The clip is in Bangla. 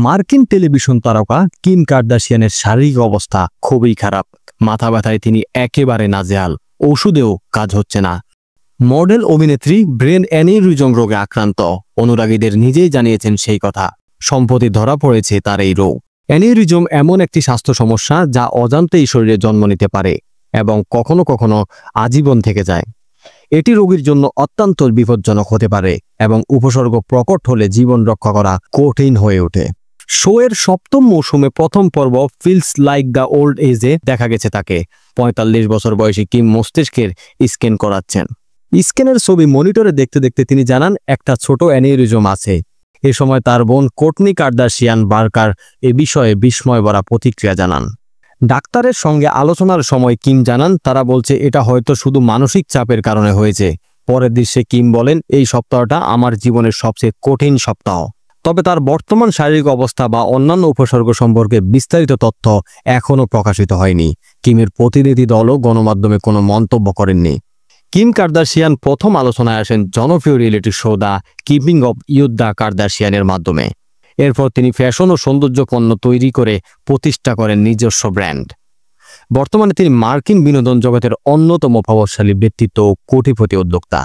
মার্কিন টেলিভিশন তারকা কিম কার্দাশিয়ানের শারীরিক অবস্থা খুবই খারাপ। মাথা ব্যথায় তিনি একেবারে নাজেহাল, ওষুধেও কাজ হচ্ছে না। মডেল অভিনেত্রী ব্রেন অ্যানিউরিজম রোগে আক্রান্ত। অনুরাগীদের নিজেই জানিয়েছেন সেই কথা। সম্প্রতি ধরা পড়েছে তার এই রোগ। অ্যানিউরিজম এমন একটি স্বাস্থ্য সমস্যা যা অজান্তেই শরীরে জন্ম নিতে পারে এবং কখনো কখনো আজীবন থেকে যায়। এটি রোগীর জন্য অত্যন্ত বিপজ্জনক হতে পারে এবং উপসর্গ প্রকট হলে জীবন রক্ষা করা কঠিন হয়ে ওঠে। শোয়ের সপ্তম মৌসুমে প্রথম পর্ব ফিলস লাইক দ্য ওল্ড এজে দেখা গেছে তাকে ৪৫ বছর বয়সী কিম মস্তিষ্কের স্ক্যান করাচ্ছেন। স্ক্যানের ছবি মনিটরে দেখতে দেখতে তিনি জানান একটা ছোট অ্যানিউরিজম আছে। এ সময় তার বোন কোর্টনি কার্দাশিয়ান বার্কার এ বিষয়ে বিস্ময় ভরা প্রতিক্রিয়া জানান। ডাক্তারের সঙ্গে আলোচনার সময় কিম জানান তারা বলছে এটা হয়তো শুধু মানসিক চাপের কারণে হয়েছে। পরের দৃশ্যে কিম বলেন, এই সপ্তাহটা আমার জীবনের সবচেয়ে কঠিন সপ্তাহ। তবে তার বর্তমান শারীরিক অবস্থা বা অন্যান্য উপসর্গ সম্পর্কে বিস্তারিত তথ্য এখনও প্রকাশিত হয়নি। কিমের প্রতিনিধি দলও গণমাধ্যমে কোনো মন্তব্য করেননি। কিম কার্দাশিয়ান প্রথম আলোচনায় আসেন জনপ্রিয় reality show the keeping of the কার্দাশিয়ানের মাধ্যমে। এরপর তিনি ফ্যাশন ও সৌন্দর্য পণ্য তৈরি করে প্রতিষ্ঠা করেন নিজস্ব ব্র্যান্ড। বর্তমানে তিনি মার্কিন বিনোদন জগতের অন্যতম প্রভাবশালী ব্যক্তিত্ব ও কোটিপতি উদ্যোক্তা।